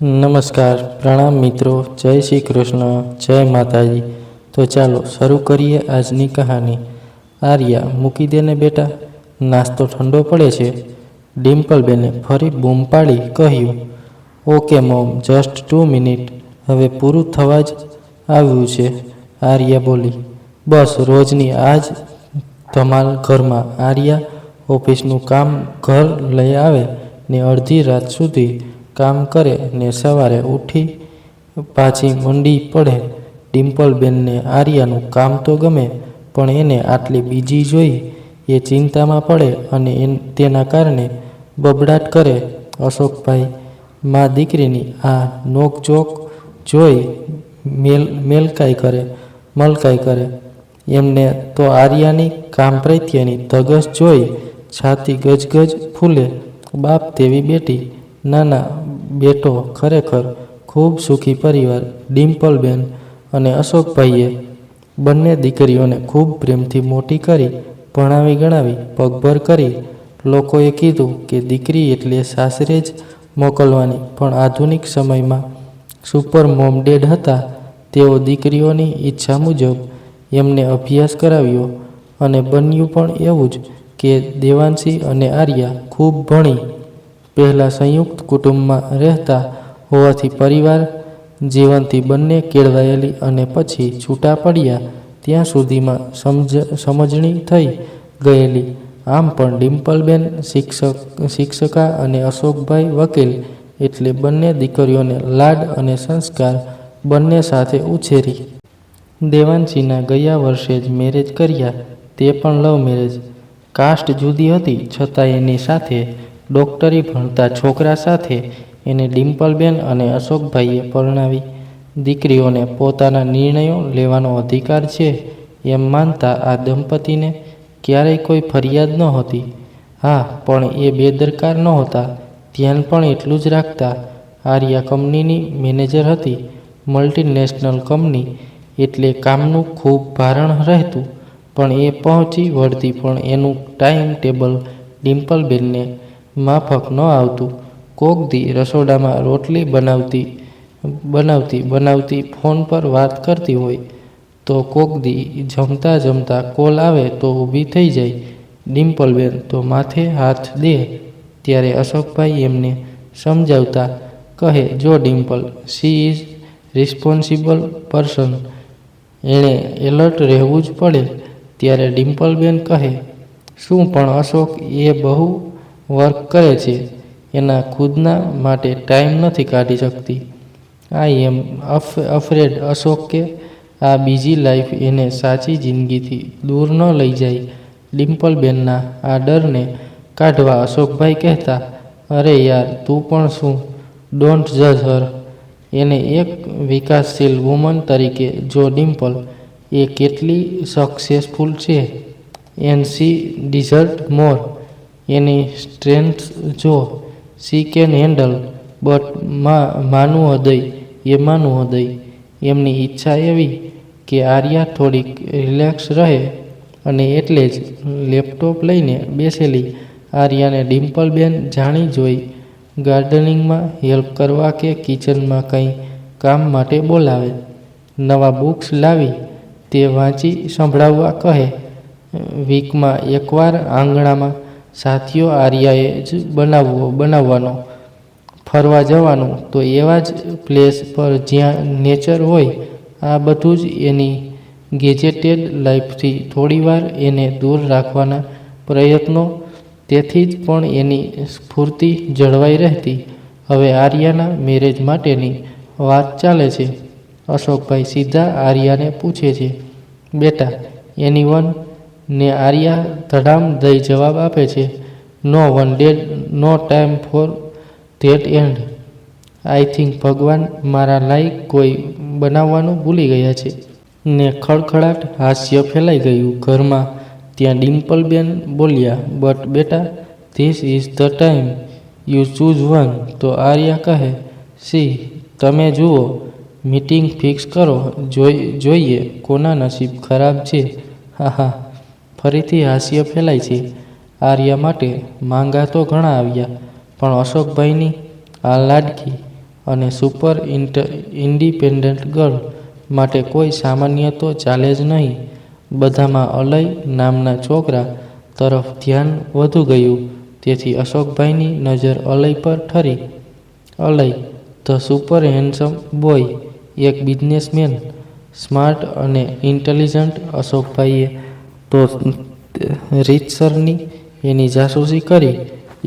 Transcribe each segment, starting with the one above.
નમસ્કાર, પ્રણામ મિત્રો, જય શ્રી કૃષ્ણ, જય માતાજી। તો ચાલો શરૂ કરીએ આજની કહાની। આર્યા, મૂકી દેને બેટા, નાસ્તો ઠંડો પડે છે। ડિમ્પલબેને ફરી બૂમ પાડી કહ્યું, ઓકે મોમ, જસ્ટ 2 મિનિટ, હવે પૂરું થવા જ આવ્યું છે। આર્યા બોલી, બસ રોજની આજ ધમાલ ઘરમાં। આર્યા ઓફિસનું કામ ઘર લઈ આવે ને અડધી રાત સુધી કામ કરે ને સવારે ઉઠી પાછી મંડી પડે। ડિમ્પલબેનને આર્યાનું કામ તો ગમે, પણ એને આટલી બીજી જોઈ એ ચિંતામાં પડે અને તેના કારણે બબડાટ કરે। અશોકભાઈ મા દીકરીની આ નોકઝોક જોઈ મલકાઈ કરે। એમને તો આર્યાની કામ પ્રત્યેની ધગશ જોઈ છાતી ગજગજ ફૂલે। બાપ તેવી બેટી, નાના બેટો, ખરેખર ખૂબ સુખી પરિવાર। ડિમ્પલબેન અને અશોકભાઈએ બંને દીકરીઓને ખૂબ પ્રેમથી મોટી કરી, ભણાવી ગણાવી પગભર કરી। લોકોએ કીધું કે દીકરી એટલે સાસરે જ મોકલવાની, પણ આધુનિક સમયમાં સુપર મોમ ડેડ હતા તેઓ દીકરીઓની ઈચ્છા મુજબ એમને અભ્યાસ કરાવ્યો અને બન્યું પણ એવું જ કે દેવાંશી અને આર્યા ખૂબ ભણી। પહેલાં સંયુક્ત કુટુંબમાં રહેતા હોવાથી પરિવાર જીવનથી બંને કેળવાયેલી અને પછી છૂટા પડ્યા ત્યાં સુધીમાં સમજણી થઈ ગયેલી। આમ પણ ડિમ્પલબેન શિક્ષિકા અને અશોકભાઈ વકીલ, એટલે બંને દીકરીઓને લાડ અને સંસ્કાર બંને સાથે ઉછેરી। દેવાંશીના ગયા વર્ષે જ મેરેજ કર્યા, તે પણ લવ મેરેજ। કાસ્ટ જુદી હતી છતાં એની સાથે ડૉક્ટરી ભણતા છોકરા સાથે એને ડિમ્પલબેન અને અશોકભાઈએ પરણાવી। દીકરીઓને પોતાના નિર્ણયો લેવાનો અધિકાર છે એમ માનતા આ દંપતીને ક્યારેય કોઈ ફરિયાદ નહોતી। હા, પણ એ બેદરકાર નહોતા, ધ્યાન પણ એટલું જ રાખતા। આર્યા કંપનીની મેનેજર હતી। મલ્ટીનેશનલ કંપની એટલે કામનું ખૂબ ભારણ રહેતું, પણ એ પહોંચી વળતી, પણ એનું ટાઈમ ટેબલ ડિમ્પલબેનને માફક ન આવતું। કોક દી રસોડામાં રોટલી બનાવતી ફોન પર વાત કરતી હોય, તો કોક દી જમતા કોલ આવે તો ઊભી થઈ જાય। ડિમ્પલબેન તો માથે હાથ દે ત્યારે અશોકભાઈ એમને સમજાવતા, કહે, જો Dimple, she is responsible person, એણે એલર્ટ રહેવું જ પડે। ત્યારે ડિમ્પલબેન કહે, શું પણ અશોક એ બહુ વર્ક કરે છે, એના ખુદના માટે ટાઈમ નથી કાઢી શકતી। આઈ એમ અફ્રેડ અશોક કે આ બીજી લાઈફ એને સાચી જિંદગીથી દૂર ન લઈ જાય। ડિમ્પલબેનના આ ડરને કાઢવા અશોકભાઈ કહેતા, અરે યાર, તું પણ શું, ડોન્ટ જજ હર, એને એક વિકાસશીલ વુમન તરીકે જો। ડિમ્પલ એ કેટલી સક્સેસફુલ છે એન્ડ શી ડિઝર્વ મોર, એની સ્ટ્રેન્થ્સ જો, શી કેન હેન્ડલ। બટ માનું હૃદય, એમની ઈચ્છા એવી કે આર્યા થોડીક રિલેક્સ રહે અને એટલે જ લેપટોપ લઈને બેસેલી આર્યાને ડિમ્પલબેન જાણી જોઈ ગાર્ડનિંગમાં હેલ્પ કરવા કે કિચનમાં કંઈ કામ માટે બોલાવે। નવા બુક્સ લાવી તે વાંચી સંભળાવવા કહે। વીકમાં એકવાર આંગણામાં સાથીઓ આર્યાએ જ બનાવવાનો। ફરવા જવાનું તો એવા જ પ્લેસ પર જ્યાં નેચર હોય। આ બધું જ એની ગેજેટેડ લાઈફથી થોડીવાર એને દૂર રાખવાના પ્રયત્નો। તેથી જ પણ એની સ્ફૂર્તિ જળવાઈ રહેતી। હવે આર્યાના મેરેજ માટેની વાત ચાલે છે। અશોકભાઈ સીધા આર્યાને પૂછે છે, બેટા, એનીવન? ને આર્યા ધડામ દઈ જવાબ આપે છે, no one dead, no time for that and I think ભગવાન મારા લાયક કોઈ બનાવવાનું ભૂલી ગયા છે। ને ખળખળાટ હાસ્ય ફેલાઈ ગયું ઘરમાં। ત્યાં ડિમ્પલબેન બોલ્યા, બટ બેટા, this is the time you choose one. તો આર્યા કહે, સી, તમે જુઓ, મીટિંગ ફિક્સ કરો, જોઈએ કોના નસીબ ખરાબ છે। હા હા, ફરીથી હાસ્ય ફેલાય છે। આર્યા માટે માંગા તો ઘણા આવ્યા, પણ અશોકભાઈની આ લાડકી અને સુપર ઇન્ડિપેન્ડન્ટ ગર્લ માટે કોઈ સામાન્ય તો ચાલે જ નહીં. બધામાં અલય નામના છોકરા તરફ ધ્યાન વધુ ગયું. તેથી અશોકભાઈની નજર અલય પર ઠરી. અલય, ધ સુપર હેન્ડસમ બોય, એક બિઝનેસમેન, સ્માર્ટ અને ઇન્ટેલિજન્ટ. અશોકભાઈએ તો રીતસરની એની જાસૂસી કરી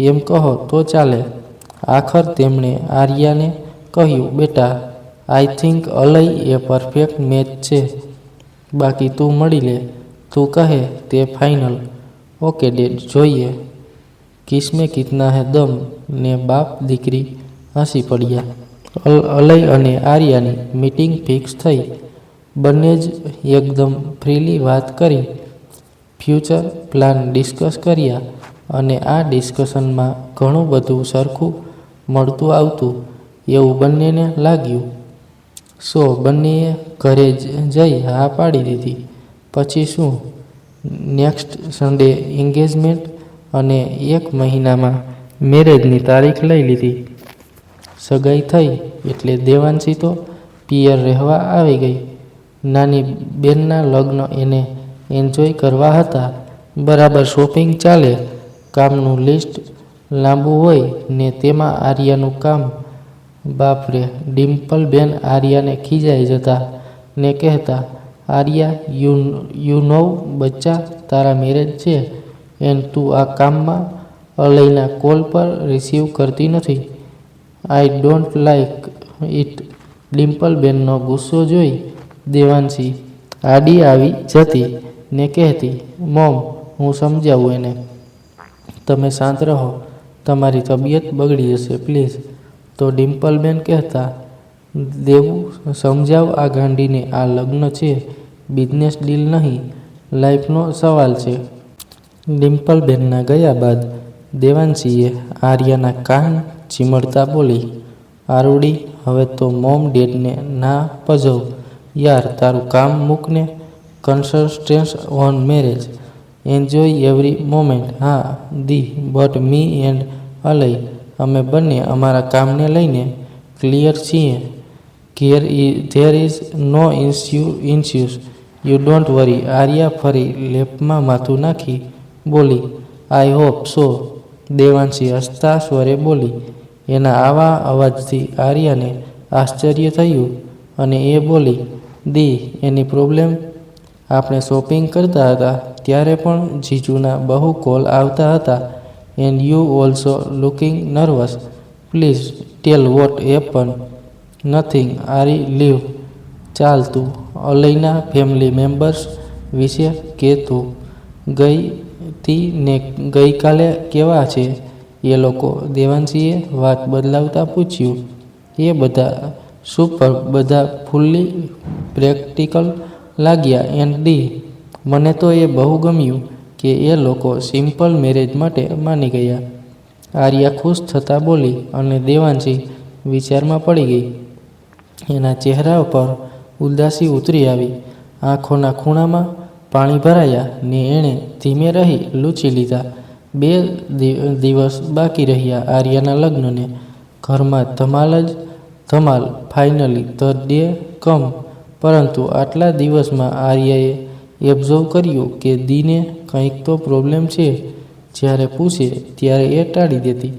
એમ કહો તો ચાલે. આખર તેમણે આર્યાને કહ્યું, બેટા, I think Alay a perfect match છે. બાકી તું મળી લે. તું કહે તે ફાઇનલ. ઓકે ડેડ, જોઈએ. કિસમે કિતના હે દમ. ને બાપ દીકરી હસી પડ્યા. અલય અને આર્યાની મીટિંગ ફિક્સ થઈ. બંને જ એકદમ ફ્રીલી વાત કરી. ફ્યુચર પ્લાન ડિસ્કસ કર્યા અને આ ડિસ્કશનમાં ઘણું બધું સરખું મળતું આવતું એવું બંનેને લાગ્યું. સો બંનેએ ઘરે જઈ હા પાડી દીધી. પછી શું? નેક્સ્ટ સન્ડે એન્ગેજમેન્ટ અને 1 મહિનામાં મેરેજની તારીખ લઈ લીધી. સગાઈ થઈ એટલે દેવાંશી તો પિયર રહેવા આવી ગઈ. નાની બેનના લગ્ન એને એન્જોય કરવા હતા. બરાબર શોપિંગ ચાલે. કામનું લિસ્ટ લાંબુ હોય ને તેમાં આર્યાનું કામ. બાપરે! ડિમ્પલબેન આર્યાને ખીજાઈ જતા ને કહેતા, આર્યા, યુ નોવ બચ્ચા, તારા મેરેજ છે એન્ડ તું આ કામમાં. અલયના કોલ પર રિસીવ કરતી નથી. I don't like it. ડિમ્પલબેનનો ગુસ્સો જોઈ દેવાંશી આડી આવી જતી ને કહેતી, મોમ, હું સમજાવું એને. તમે શાંત રહો. તમારી તબિયત બગડી જશે પ્લીઝ. તો ડિમ્પલબેન કહેતા, દેવું, સમજાવ આ ગાંડીને. આ લગ્ન છે, બિઝનેસ ડીલ નહીં, લાઈફનો સવાલ છે. ડિમ્પલબેનના ગયા બાદ દેવાંશીએ આર્યાના કાન ચીમડતા બોલી, આરુડી, હવે તો મોમ ડેડને ના પજવ યાર. તારું કામ મૂકને. Concentrate on marriage. Enjoy every moment. હા દી, બટ મી એન્ડ અલય, અમે બંને અમારા કામને લઈને ક્લિયર છીએ. There is no issues. You don't worry. Arya ફરી લેપમાં માથું નાખી બોલી, આઈ હોપ સો. દેવાંશી હસતા સ્વરે બોલી. એના આવા અવાજથી આર્યાને આશ્ચર્ય થયું અને એ બોલી, દી, એની પ્રોબ્લેમ? આપણે શોપિંગ કરતા હતા ત્યારે પણ જીજુના બહુ કોલ આવતા હતા. And you also looking nervous. Please tell what happen. Nothing, Aari leave. ચાલ તું અલયના ફેમિલી મેમ્બર્સ વિશે કે. તું ગઈ તી ને ગઈકાલે કેવા છે એ લોકો? દેવાંશીએ વાત બદલાવતા પૂછ્યું. એ બધા સુપર. બધા ફૂલ્લી પ્રેક્ટિકલ લાગ્યા. એન્ડ ડી, મને તો એ બહુ ગમ્યું કે એ લોકો સિમ્પલ મેરેજ માટે માની ગયા. આર્યા ખુશ થતાં બોલી અને દેવાંશી વિચારમાં પડી ગઈ. એના ચહેરા પર ઉદાસી ઉતરી આવી. આંખોના ખૂણામાં પાણી ભરાયા ને એણે ધીમે રહી લૂછી લીધા. 2 દિવસ બાકી રહ્યા આર્યાના લગ્નને. ઘરમાં ધમાલ જ ધમાલ. ફાઇનલી ધ ડે કમ. પરંતુ આટલા દિવસમાં આર્યાએ એબ્ઝર્વ કર્યું કે દીને કંઈક તો પ્રોબ્લેમ છે. જ્યારે પૂછે ત્યારે એ ટાળી દેતી.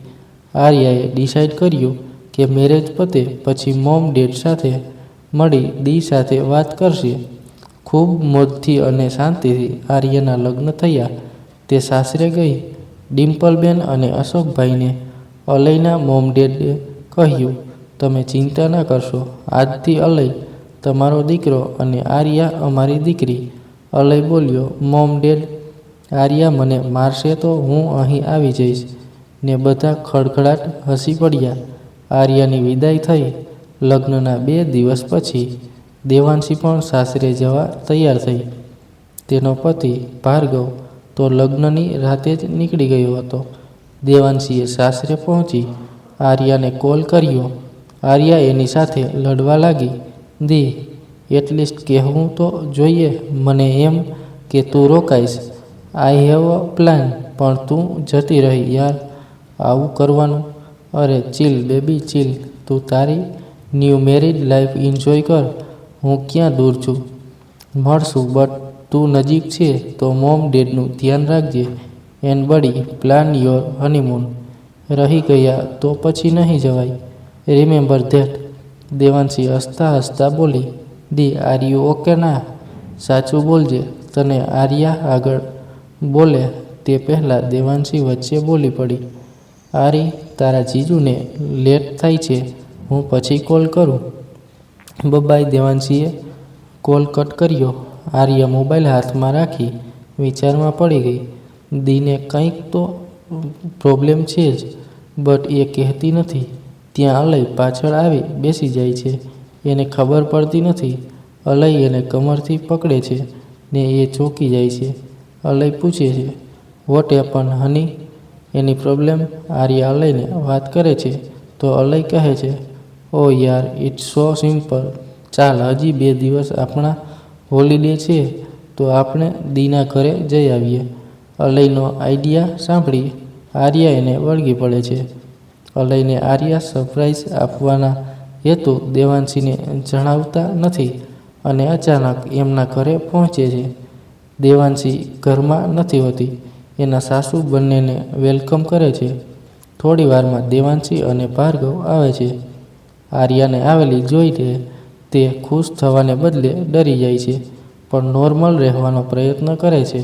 આર્યાએ ડિસાઇડ કર્યું કે મેરેજ પતે પછી મોમ ડેડ સાથે મળી દી સાથે વાત કરશે. ખૂબ મોજથી અને શાંતિથી આર્યાના લગ્ન થયા. તે સાસરે ગઈ. ડિમ્પલબેન અને અશોકભાઈને અલયના મોમ ડેડે કહ્યું, તમે ચિંતા ના કરશો. આજથી અલય તમારો દીકરો અને આર્યા અમારી દીકરી. અલય બોલ્યો, મોમ ડેડ, આર્યા મને મારશે તો હું અહીં આવી જઈશ. ને બધા ખડખડાટ હસી પડ્યા. આર્યાની વિદાય થઈ. લગ્નના 2 દિવસ પછી દેવાંશી પણ સાસરે જવા તૈયાર થઈ. તેનો પતિ ભાર્ગવ તો લગ્નની રાતે જ નીકળી ગયો હતો. દેવાંશીએ સાસરે પહોંચી આર્યાને કોલ કર્યો. આર્યા એની સાથે લડવા લાગી. દી, એટલીસ્ટ કહેવું તો જોઈએ મને એમ કે તું રોકાઈશ. I have a plan. પણ તું જતી રહી યાર. આવું કરવાનું? અરે ચીલ બેબી ચીલ. તું તારી ન્યૂ મેરિડ લાઈફ એન્જોય કર. હું ક્યાં દૂર છું. મળશું, બટ તું નજીક છે તો મોમ ડેડનું ધ્યાન રાખજે. એન્ડ બડી, પ્લાન યોર હનીમૂન. રહી ગયા તો પછી નહીં જવાય. Remember that. દેવાંશી હસતા હસતા બોલી. દી આર યુ ઓકે ના? સાચું બોલજે. તને આર્યા આગળ બોલે તે પહેલાં દેવાંશી વચ્ચે બોલી પડી. આરી, તારા જીજુને લેટ થાય છે, હું પછી કોલ કરું. બબાય. દેવાંશીએ કોલ કટ કર્યો. આર્યા મોબાઈલ હાથમાં રાખી વિચારમાં પડી ગઈ. દીને કંઈક તો પ્રોબ્લેમ છે જ, બટ એ કહેતી નથી. ત્યાં અલય પાછળ આવી બેસી જાય છે. એને ખબર પડતી નથી. અલય એને કમરથી પકડે છે ને એ ચોંકી જાય છે. અલય પૂછે છે, what happen honey? Any problem? Aarya અલયને વાત કરે છે તો અલય કહે છે, ઓ યાર, ઇટ્સ સો સિમ્પલ. ચાલ, હજી 2 દિવસ આપણા હોલિડે છે તો આપણે દીના ઘરે જઈ આવીએ. અલયનો આઈડિયા સાંભળી આર્યા એને વળગી પડે છે. અલયને આર્યા સરપ્રાઈઝ આપવાના હેતુ દેવાંશીને જણાવતા નથી અને અચાનક એમના ઘરે પહોંચે છે. દેવાંશી ઘરમાં નથી હોતી. એના સાસુ બંનેને વેલકમ કરે છે. થોડી વારમાં દેવાંશી અને ભાર્ગવ આવે છે. આર્યાને આવેલી જોઈને તે ખુશ થવાને બદલે ડરી જાય છે, પણ નોર્મલ રહેવાનો પ્રયત્ન કરે છે.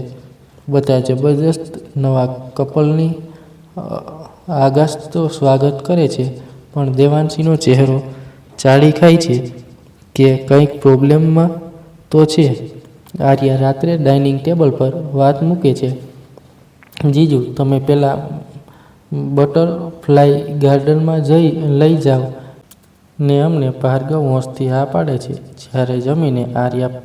બધા જબરજસ્ત નવા કપલની આગાસ્તો સ્વાગત કરે છે, પણ દેવાંશીનો ચહેરો ચાળી ખાય છે કે કંઈક પ્રોબ્લેમમાં તો છે. આર્યા રાત્રે ડાઇનિંગ ટેબલ પર વાત મૂકે છે. જીજુ, તમે પેલા બટરફ્લાય ગાર્ડનમાં લઈ જાઓ ને અમને. ભાર્ગવ હોંશથી હા પાડે છે. જ્યારે જમીને આર્યા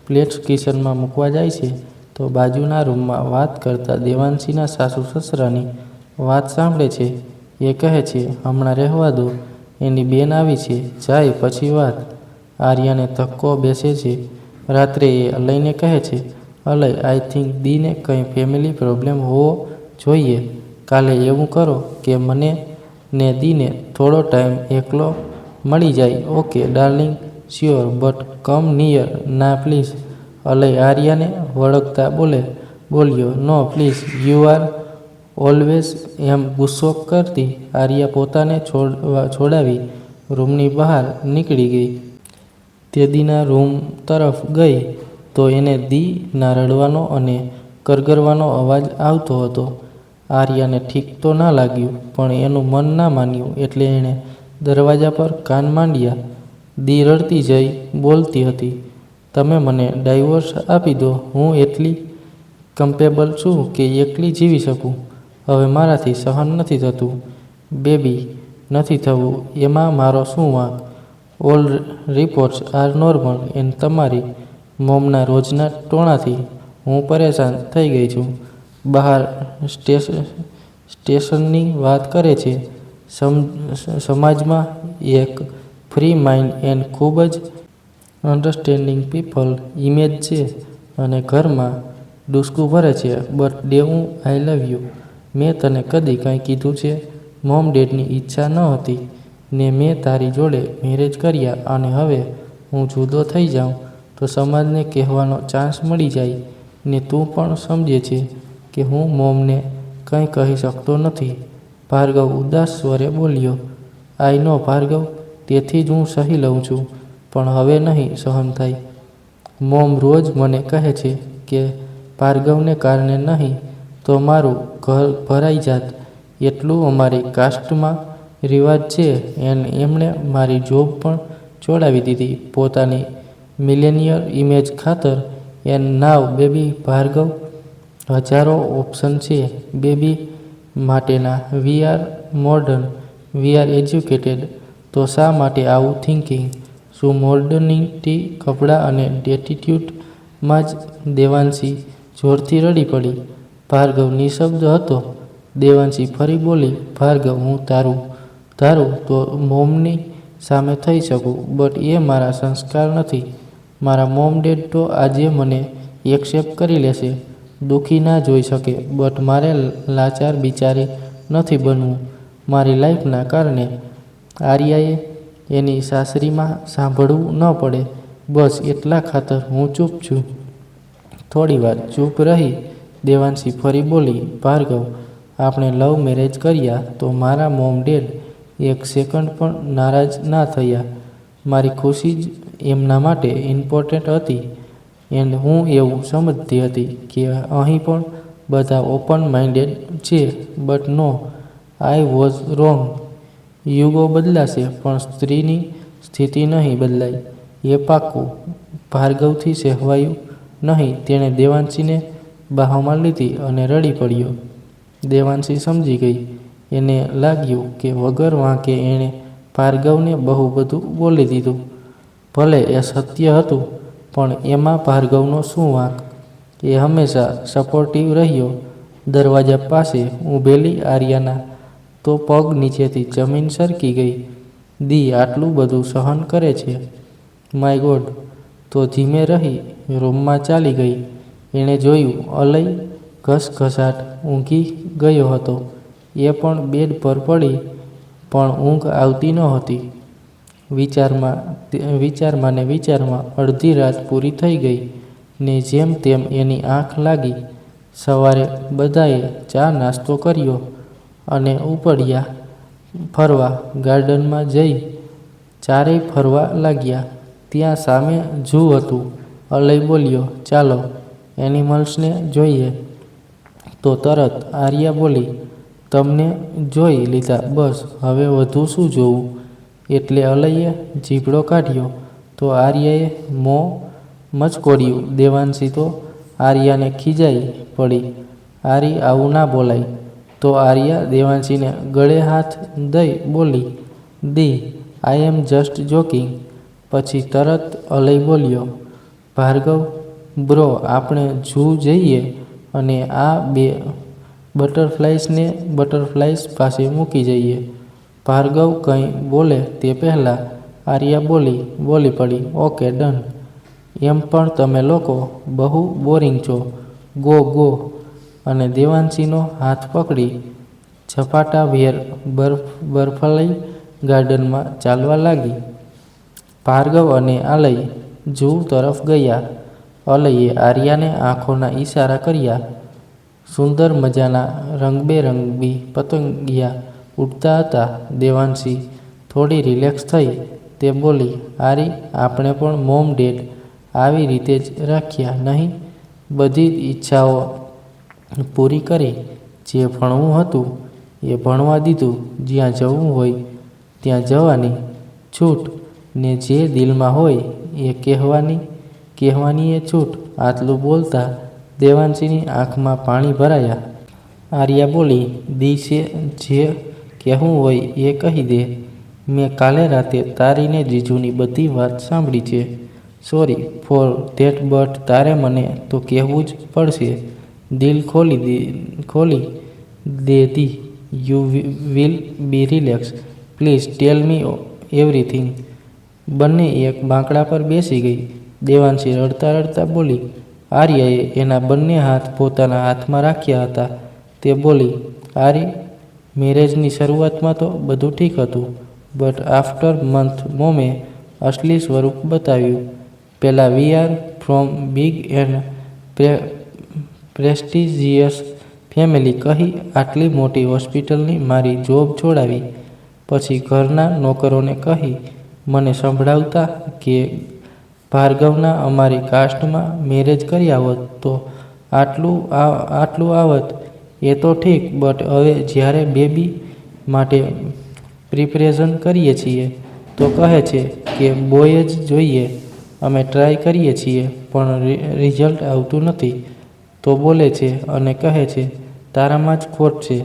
પ્લેટ્સ કિચનમાં મૂકવા જાય છે તો બાજુના રૂમમાં વાત કરતા દેવાંશીના સાસુ સસરાની વાત સાંભળે છે. એ કહે છે, હમણાં રહેવા દો, એની બેન આવી છે, જાય પછી વાત. આર્યાને ધક્કો બેસે છે. રાત્રે એ અલયને કહે છે, અલય, આઈ થિંક દીને કંઈ ફેમિલી પ્રોબ્લેમ હોવો જોઈએ. કાલે એવું કરો કે મને ને દીને થોડો ટાઈમ એકલો મળી જાય. Okay darling, sure, but come near ના પ્લીઝ. અલય આર્યાને વળગતા બોલ્યો, no please, you are always એમ ગુસ્સો કરતી. આર્યા પોતાને છોડાવી રૂમની બહાર નીકળી ગઈ. તે દીના રૂમ તરફ ગઈ તો એને દીના રડવાનો અને કરગરવાનો અવાજ આવતો હતો. આર્યાને ઠીક તો ના લાગ્યું, પણ એનું મન ના માન્યું એટલે એણે દરવાજા પર કાન માંડ્યા. દી રડતી જઈ બોલતી હતી, તમે મને ડાયવોર્સ આપી દો. હું એટલી કમ્પેબલ છું કે એકલી જીવી શકું. હવે મારાથી સહન નથી થતું. બેબી, નથી થવું એમાં મારો શું વાંક? All reports are normal. And તમારી મોમના રોજના ટોણાથી હું પરેશાન થઈ ગઈ છું. બહાર સ્ટેશનની વાત કરે છે. સમાજમાં એક ફ્રી માઇન્ડ એન્ડ ખૂબ જ અન્ડરસ્ટેન્ડિંગ પીપલ ઇમેજ છે અને ઘરમાં ડૂસકું ભરે છે. બટ દેવું, આઈ લવ યુ. મેં તને કદી કંઈ કીધું છે? મોમ ડેડની ઈચ્છા ન હતી ને મેં તારી જોડે મેરેજ કર્યા અને હવે હું જુદો થઈ જાઉં તો સમાજને કહેવાનો ચાન્સ મળી જાય ને તું પણ સમજે છે કે હું મોમને કંઈ કહી શકતો નથી. ભાર્ગવ ઉદાસ સ્વરે બોલ્યો, આઈ નો ભાર્ગવ, તેથી જ હું સહી લઉં છું, પણ હવે નહીં સહન થાય. મોમ રોજ મને કહે છે કે ભાર્ગવને કારણે નહીં તો મારું ઘર ભરાઈ જાત. એટલું અમારી કાસ્ટમાં રિવાજ છે. એમણે મારી જોબ પણ છોડાવી દીધી પોતાની મિલેનિયર ઇમેજ ખાતર. એન્ડ નાવ બેબી ભાર્ગવ, હજારો ઓપ્શન છે બેબી માટેના. We are modern, we are educated, તો શા માટે આવું થિંકિંગ? શું મોડર્નિટી કપડાં અને એટીટ્યૂડમાં જ? દેવાંશી જોરથી રડી પડી. ભાર્ગવ નિશબ્દ હતો. દેવાંશી ફરી બોલી, ભાર્ગવ, હું ધારું તો મોમની સામે થઈ શકું, બટ એ મારા સંસ્કાર નથી. મારા મોમ ડેડ તો આજે મને એક્સેપ્ટ કરી લેશે, દુઃખી ના જોઈ શકે, બટ મારે લાચાર બિચારી નથી બનવું મારી લાઈફના કારણે. આર્યાએ એની સાસરીમાં સાંભળવું ન પડે બસ એટલા ખાતર હું ચૂપ છું. થોડીવાર ચૂપ રહી દેવાંશી ફરી બોલી, ભાર્ગવ, આપણે લવ મેરેજ કર્યા તો મારા મોમ ડેડ એક સેકન્ડ પણ નારાજ ના થયા. મારી ખુશી જ એમના માટે ઇમ્પોર્ટન્ટ હતી. એન્ડ હું એવું સમજતી હતી કે અહીં પણ બધા ઓપન માઇન્ડેડ છે. But no, I was wrong. યુગો બદલાશે પણ સ્ત્રીની સ્થિતિ નહીં બદલાય, એ પાક્કું. ભાર્ગવથી સહેવાયું નહીં. તેણે દેવાંશીને બાહોમાં લીધી અને રડી પડ્યો. દેવાંશી સમજી ગઈ. એને લાગ્યું કે વગર વાંકે એણે ભાર્ગવને બહુ બધું બોલી દીધું. ભલે એ સત્ય હતું, પણ એમાં ભાર્ગવનો શું વાંક? એ હંમેશા સપોર્ટિવ રહ્યો. દરવાજા પાસે ઊભેલી આર્યાના તો પગ નીચેથી જમીન સરકી ગઈ. દી આટલું બધું સહન કરે છે, માય ગોડ! તો ધીમે રહી રૂમમાં ચાલી ગઈ. એણે જોયું અલય ઘસઘસાટ ઊંઘી ગયો હતો. એ પણ બેડ પર પડી, પણ ઊંઘ આવતી નહોતી. વિચારમાં ને વિચારમાં અડધી રાત પૂરી થઈ ગઈ ને જેમ તેમ એની આંખ લાગી. સવારે બધાએ ચા નાસ્તો કર્યો અને ઉપડ્યા ફરવા. ગાર્ડનમાં જઈ ચારેય ફરવા લાગ્યા. ત્યાં સામે ઝૂ હતું. અલય બોલ્યો, ચાલો એનિમલ્સને જોઈએ. તો તરત આર્યા બોલી, તમને જોઈ લીધા, બસ હવે વધુ શું જોવું? એટલે અલયે જીભડો કાઢ્યો તો આર્યાએ મોં મચકોડ્યું. દેવાંશી તો આર્યાને ખીજાઈ પડી. આરી, આવું ના બોલાય. તો આર્યા દેવાંશીને ગળે હાથ દઈ બોલી, દી, આઈ એમ જસ્ટ જોકિંગ. પછી તરત અલય બોલ્યો, ભાર્ગવ બ્રો, આપણે ઝૂ જઈએ અને આ બે બટરફ્લાઇઝને બટરફ્લાઇઝ પાસે મૂકી જઈએ. ભાર્ગવ કંઈ બોલે તે પહેલાં આર્યા બોલી પડી, ઓકે ડન. એમ પણ તમે લોકો બહુ બોરિંગ છો. Go go. અને દેવાંશીનો હાથ પકડી ઝપાટાભેર બરફાળી ગાર્ડનમાં ચાલવા લાગી. ભાર્ગવ અને આલય ઝૂ તરફ ગયા. અલયે આર્યાને આંખોના ઈશારા કર્યા. સુંદર મજાના રંગબેરંગી પતંગિયા ઉડતા હતા. દેવાંશી થોડી રિલેક્સ થઈ. તે બોલી, આરી, આપણે પણ મોમ ડેડ આવી રીતે જ રાખ્યા નહીં? બધી ઈચ્છાઓ પૂરી કરી. જે ભણવું હતું એ ભણવા દીધું. જ્યાં જવું હોય ત્યાં જવાની છૂટ, ને જે દિલમાં હોય એ કહેવાની એ છૂટ. આટલું બોલતા દેવાંશીની આંખમાં પાણી ભરાયા. આર્યા બોલી, દીશે જે કહેવું હોય એ કહી દે. મેં કાલે રાતે તારી ને જીજુની બધી વાત સાંભળી છે. સોરી ફોર ધેટ, બટ તારે મને તો કહેવું જ પડશે. દિલ ખોલી દે દી. You will be relax. Please tell me everything. બંને એક બાંકડા પર બેસી ગઈ. દેવાંશી રડતા રડતા બોલી. આર્યાએ એના બંને હાથ પોતાના હાથમાં રાખ્યા હતા. તે બોલી, આરી, મેરેજની શરૂઆતમાં તો બધું ઠીક હતું, બટ આફ્ટર મંથ મોમે અસલી સ્વરૂપ બતાવ્યું. પેલા we are from big and prestigious family કહી આટલી મોટી હોસ્પિટલની મારી જોબ છોડાવી. પછી ઘરના નોકરોને કહી મને સંભળાવતા કે ભાર્ગવના અમારી કાસ્ટમાં મેરેજ કર્યા હોત તો આટલું આવત. એ તો ઠીક, બટ હવે જ્યારે બેબી માટે પ્રિપરેશન કરીએ છીએ તો કહે છે કે બોય જ જોઈએ. અમે ટ્રાય કરીએ છીએ પણ રિઝલ્ટ આવતું નથી. તો બોલે છે અને કહે છે તારામાં જ ખોટ છે.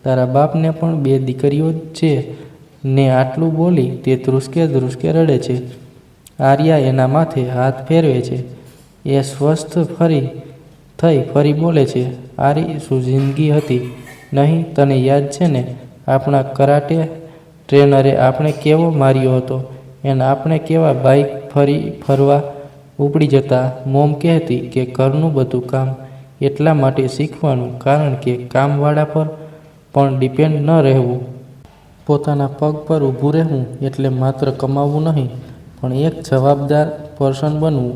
તારા બાપને પણ 2 દીકરીઓ જ છે ને. આટલું બોલી તે ધ્રુસકે રડે છે. આર્યા એના માથે હાથ ફેરવે છે. એ સ્વસ્થ થઈ ફરી બોલે છે, આરી, શું જિંદગી હતી નહીં? તને યાદ છે ને આપણા કરાટે ટ્રેનરે આપણે કેવો માર્યો હતો, એને આપણે કેવા બાઇક ફરવા ઉપડી જતા. મોમ કહેતી કે ઘરનું બધું કામ એટલા માટે શીખવાનું કારણ કે કામવાળા પર પણ ડિપેન્ડ ન રહેવું. પોતાના પગ પર ઊભું રહેવું એટલે માત્ર કમાવવું નહીં, પણ એક જવાબદાર પર્સન બનવું,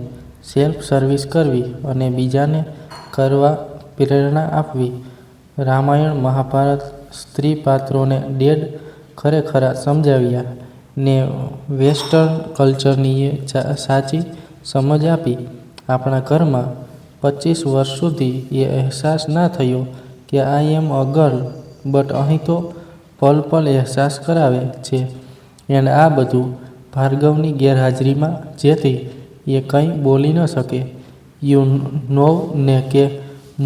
સેલ્ફ સર્વિસ કરવી અને બીજાને કરવા પ્રેરણા આપવી. રામાયણ મહાભારત સ્ત્રી પાત્રોને ડેડ ખરેખરા સમજાવ્યા ને વેસ્ટર્ન કલ્ચરની સાચી સમજ આપી. આપણા ઘરમાં 25 વર્ષ સુધી એ અહેસાસ ના થયો કે આઈ એમ અ ગર્લ, બટ અહીં તો પલ પલ અહેસાસ કરાવે છે. એન્ડ આ બધું ભાર્ગવની ગેરહાજરીમાં, જેથી એ કંઈ બોલી ન શકે. યુ નોવ ને કે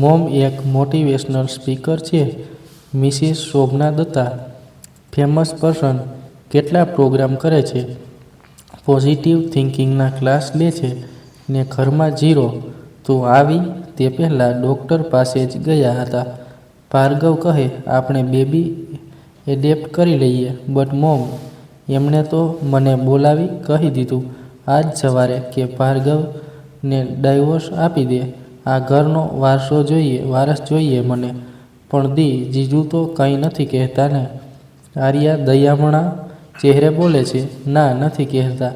મોમ એક મોટિવેશનલ સ્પીકર છે. Mrs Shobhana Datta, famous person, કેટલા પ્રોગ્રામ કરે છે, પોઝિટિવ થિંકિંગના ક્લાસ લે છે ને ઘરમાં ઝીરો. તું આવી તે પહેલાં ડૉક્ટર પાસે જ ગયા હતા. ભાર્ગવ કહે, આપણે બેબી એડેપ્ટ કરી લઈએ. બટ મોમ, એમણે તો મને બોલાવી કહી દીધું આજ સવારે કે ભાર્ગવને ડાયવોર્સ આપી દે. આ ઘરનો વારસ જોઈએ મને. પણ દી જીજુ તો કંઈ નથી કહેતા ને? આર્યા દયામણા ચહેરે બોલે છે, ના, નથી કહેતા.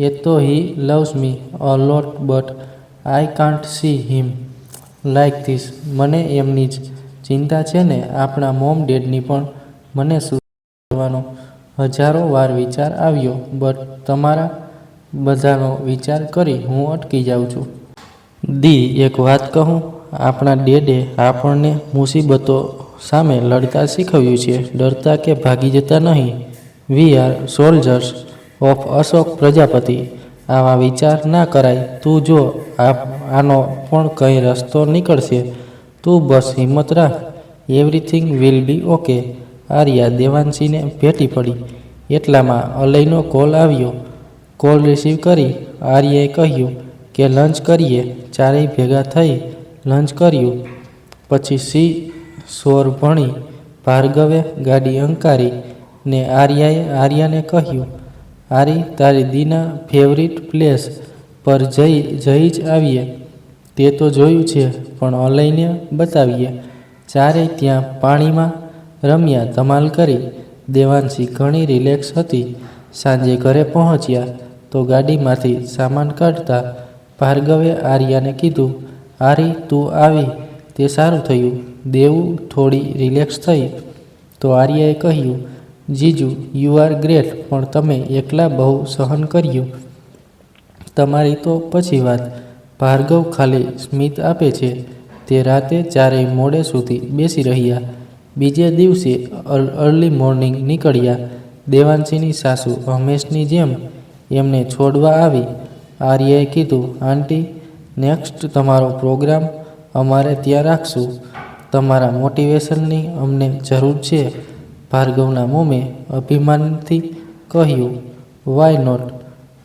એ તો he loves me a lot but I can't see him like this. મને એમની જ ચિંતા છે ને આપણા મોમ ડેડની પણ. મને સુધારવાનો હજારો વાર વિચાર આવ્યો, બટ તમારા બધાનો વિચાર કરી હું અટકી જાઉં છું. દી એક વાત કહું, આપણા ડેડે આપણને મુસીબતો સામે લડતા શીખવ્યું છે, ડરતા કે ભાગી જતા નહીં. We are soldiers of Ashok Prajapati. આવા વિચાર ના કરાય. તું જો, આનો પણ કંઈ રસ્તો નીકળશે. તું બસ હિંમત રાખ. Everything will be okay. Aarya દેવાંશીને ભેટી પડી. એટલામાં અલયનો કોલ આવ્યો. કોલ રિસીવ કરી આર્યાએ કહ્યું કે લંચ કરીએ. ચારેય ભેગા થઈ લંચ કર્યું. પછી સી શોર ભણી ભાર્ગવે ગાડી હંકારી ને આર્યાને કહ્યું, આરી, તારી દીના ફેવરિટ પ્લેસ પર જઈ જ આવીએ. તે તો જોયું છે, પણ અલયને બતાવીએ. ચારેય ત્યાં પાણીમાં રમ્યા, ધમાલ કરી. દેવાંશી ઘણી રિલેક્સ હતી. સાંજે ઘરે પહોંચ્યા તો ગાડીમાંથી સામાન કાઢતા ભાર્ગવે આર્યાને કીધું, આરી, તું આવી તે સારું થયું. દેવું થોડી રિલેક્સ થઈ તો આર્યાએ કહ્યું, જીજુ યુ આર ગ્રેટ, પણ તમે એકલા બહુ સહન કર્યું. તમારી તો પછી વાત. ભાર્ગવ ખાલી સ્મિત આપે છે. તે રાતે ચારેય મોડે સુધી બેસી રહ્યા. બીજે દિવસે અર્લી મોર્નિંગ નીકળ્યા. દેવાંશીની સાસુ હંમેશની જેમ એમને છોડવા આવી. આર્યાએ કીધું, આંટી, નેક્સ્ટ તમારો પ્રોગ્રામ અમારે ત્યાં રાખશું. તમારા મોટિવેશનની અમને જરૂર છે. ભાર્ગવના મોમે અભિમાનથી કહ્યું, વાય નોટ?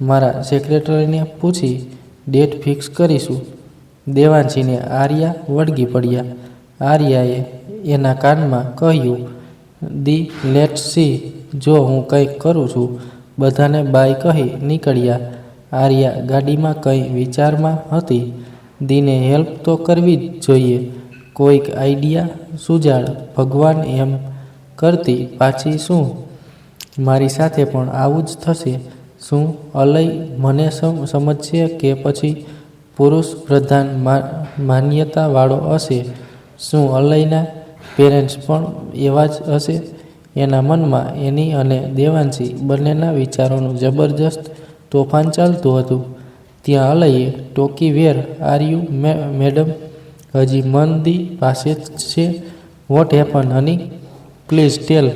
મારા સેક્રેટરીને પૂછી ડેટ ફિક્સ કરીશું. દેવાંશીને આર્યા વળગી પડ્યા. આર્યાએ એના કાનમાં કહ્યું, દી લેટ્સ સી. જો હું કંઈક કરું છું. બધાને બાય કહી નીકળ્યા. આર્યા ગાડીમાં કંઈ વિચારમાં હતી. દીને હેલ્પ તો કરવી જ જોઈએ. કોઈક આઈડિયા સુજાડ. ભગવાન એમ કરતી પાછી શું? મારી સાથે પણ આવું જ થશે. શું અલય મને સમજશે કે પછી પુરુષ પ્રધાન માન્યતાવાળો હશે? શું અલયના પેરેન્ટ્સ પણ એવા જ હશે? એના મનમાં એની અને દેવાંશી બંનેના વિચારોનું જબરજસ્ત તોફાન ચાલતું હતું. ત્યાં અલયે ટોકી, વેર આર યુ મેડમ? હજી મન દી પાસે જ છે? What happen honey? Please tell.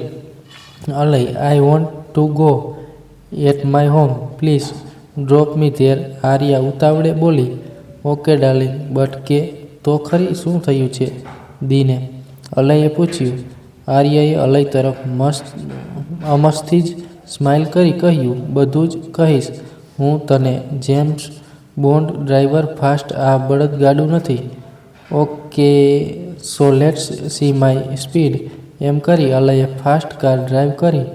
Alay, I want to go at my home. Please drop me there. Aarya ઉતાવળે બોલી, ઓકે ડાર્લિંગ, બટ કે તો ખરી શું થયું છે દીને? અલયે પૂછ્યું. આર્યાએ અલય તરફ અમસ્તી જ સ્માઇલ કરી કહ્યું, બધું જ કહીશ હું તને. જેમ્સ બોન્ડ ડ્રાઈવર ફાસ્ટ, આ બળદગાડું નથી. Okay, so let's see my speed. એમ કરી અલયે ફાસ્ટ કાર ડ્રાઈવ કરી.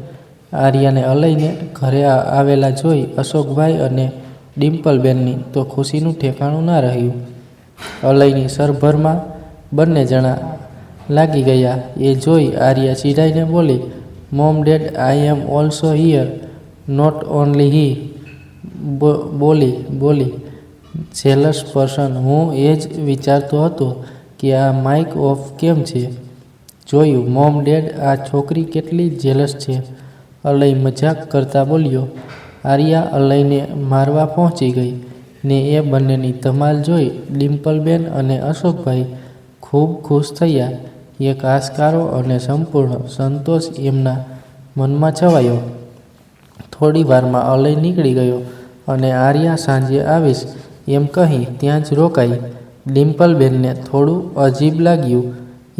આર્યાને અલયને ઘરે આવેલા જોઈ અશોકભાઈ અને ડિમ્પલબેનની તો ખુશીનું ઠેકાણું ના રહ્યું. અલયની સરભરમાં બંને જણા લાગી ગયા. એ જોઈ આર્યા ચીડાઈને બોલી, mom dad I am also here. Not only he. બોલી જેલસ પર્સન. હું એ જ વિચારતો હતો કે આ માઇક ઓફ કેમ છે. જોયું મોમ ડેડ, આ છોકરી કેટલી જેલસ છે. અલય મજાક કરતા બોલ્યો. આર્યા અલયને મારવા પહોંચી ગઈ ને એ બંનેની ધમાલ જોઈ ડિમ્પલબેન અને અશોકભાઈ ખૂબ ખુશ થયા. એક આશકારો અને સંપૂર્ણ સંતોષ એમના મનમાં છવાયો. થોડી વારમાં અલય નીકળી ગયો અને આર્યા સાંજે આવીશ એમ કહી ત્યાં જ રોકાઈ. ડિમ્પલબેનને થોડું અજીબ લાગ્યું.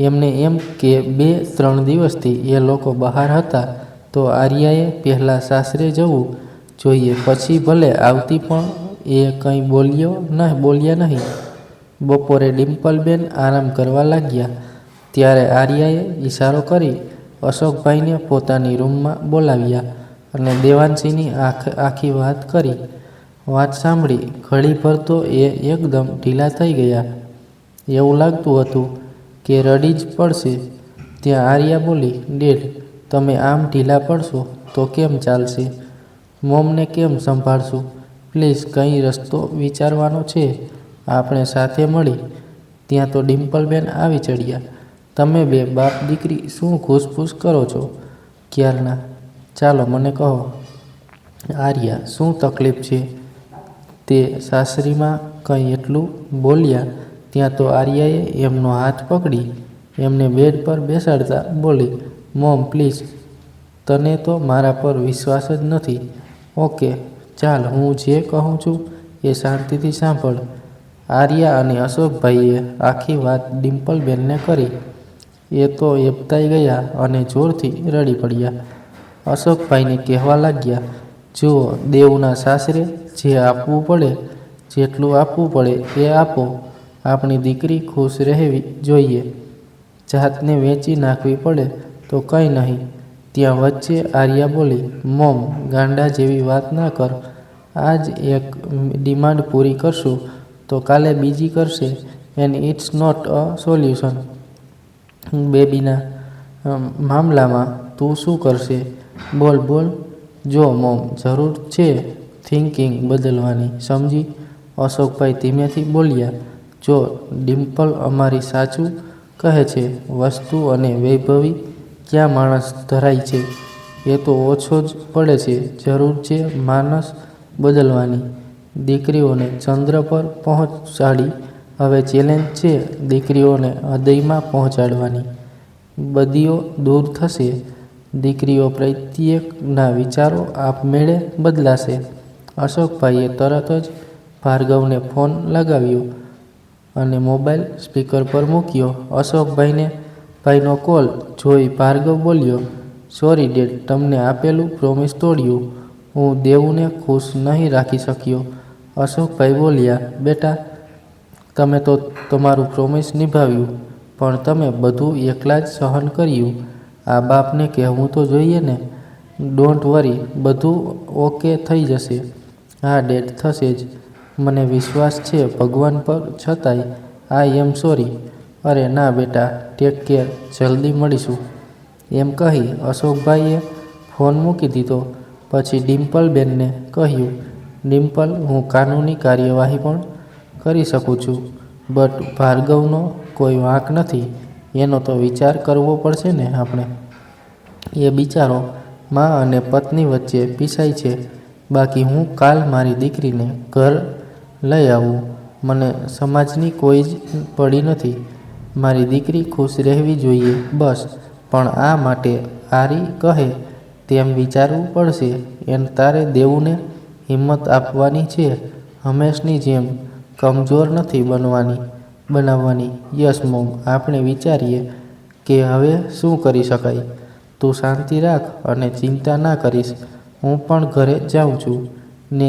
એમને એમ કે 2-3 દિવસથી એ લોકો બહાર હતા તો આર્યાએ પહેલાં સાસરે જવું જોઈએ, પછી ભલે આવતી, પણ એ કંઈ બોલ્યા નહીં. બપોરે ડિમ્પલબેન આરામ કરવા લાગ્યા ત્યારે આર્યાએ ઈશારો કરી અશોકભાઈને પોતાની રૂમમાં બોલાવ્યા અને દેવાંશીની આખી વાત કરી. વાત સાંભળી ઘડીભર તો એ એકદમ ઢીલા થઈ ગયા. એવું લાગતું હતું કે રડી જ પડશે. ત્યાં આર્યા બોલી, ડેડ, તમે આમ ઢીલા પડશો તો કેમ ચાલશે? મોમને કેમ સંભાળશું? પ્લીઝ કંઈ રસ્તો વિચારવાનો છે. આપણે સાથે મળી. ત્યાં તો ડિમ્પલબેન આવી ચડ્યા. તમે બે બાપ દીકરી શું ઘૂસપૂસ કરો છો ક્યારના? ચાલો મને કહો. આર્યા, શું તકલીફ છે? તે સાસરીમાં કંઈ એટલું બોલ્યા. ત્યાં તો આર્યાએ એમનો હાથ પકડી એમને બેડ પર બેસાડતા બોલી, મોમ પ્લીઝ, તને તો મારા પર વિશ્વાસ જ નથી. ઓકે ચાલ, હું જે કહું છું એ શાંતિથી સાંભળ. આર્યા અને અશોકભાઈએ આખી વાત ડિમ્પલબેનને કરી. એ તો એબતાઈ ગયા અને જોરથી રડી પડ્યા. અશોકભાઈને કહેવા લાગ્યા, જુઓ દેવના સાસરે જે આપવું પડે, જેટલું આપવું પડે એ આપો. આપણી દીકરી ખુશ રહેવી જોઈએ. જાતને વેચી નાખવી પડે તો કંઈ નહીં. ત્યાં વચ્ચે આર્યા બોલી, મોમ ગાંડા જેવી વાત ના કર. આજ એક ડિમાન્ડ પૂરી કરશું તો કાલે બીજી કરશે and it's not a solution. બેબીના મામલામાં તું શું કરશે? બોલ. જો મોમ, જરૂર છે થિંકિંગ બદલવાની, સમજી? અશોકભાઈ ધીમેથી બોલ્યા. જો ડિમ્પલ અમારી સાચું કહે છે. વસ્તુ અને વૈભવી ક્યાં માણસ ધરાય છે એ તો ઓછો જ પડે છે. જરૂર છે માનસ બદલવાની. દીકરીઓને ચંદ્ર પર પહોંચાડી, હવે ચેલેન્જ છે દીકરીઓને હૃદયમાં પહોંચાડવાની. બદીઓ દૂર થશે. દીકરીઓ પ્રત્યેકના વિચારો આપમેળે બદલાશે. અશોકભાઈએ તરત જ ભાર્ગવને ફોન લગાવ્યો અને મોબાઈલ સ્પીકર પર મૂક્યો. અશોકભાઈનો કોલ જોઈ ભાર્ગવ બોલ્યો, સોરી ડેડ, તમને આપેલું પ્રોમિસ તોડ્યું. હું દેવુને ખુશ નહીં રાખી શક્યો. અશોકભાઈ બોલ્યા, બેટા, તમે તો તમારું પ્રોમિસ નિભાવ્યું, પણ તમે બધું એકલા જ સહન કર્યું. આ બાપને કહેવું તો જોઈએ ને. ડોન્ટ વરી, બધું ઓકે થઈ જશે. હા ડેડ, થશે જ. મને વિશ્વાસ છે ભગવાન પર, છતાંય આઈ એમ સોરી. અરે ના બેટા, ટેક કેર, જલ્દી મળીશું. એમ કહી અશોકભાઈએ ફોન મૂકી દીધો. પછી ડિમ્પલબેનને કહ્યું, ડિમ્પલ, હું કાનૂની કાર્યવાહી પણ કરી શકું છું, બટ ભાર્ગવનો કોઈ વાંક નથી. એનો તો વિચાર કરવો પડશે ને આપણે. એ બિચારો મા અને પત્ની વચ્ચે પીસાય છે. બાકી હું કાલ મારી દીકરીને ઘર લઈ આવું. મને સમાજની કોઈ જ પડી નથી. મારી દીકરી ખુશ રહેવી જોઈએ બસ. પણ આ માટે આરી કહે તેમ વિચારવું પડશે. એને તારે દેવુને હિંમત આપવાની છે. હંમેશની જેમ કમજોર નથી બનાવવાની. યસ મોમ, આપણે વિચારીએ કે હવે શું કરી શકાય. તું શાંતિ રાખ અને ચિંતા ના કરીશ. હું પણ ઘરે જાઉં છું. ને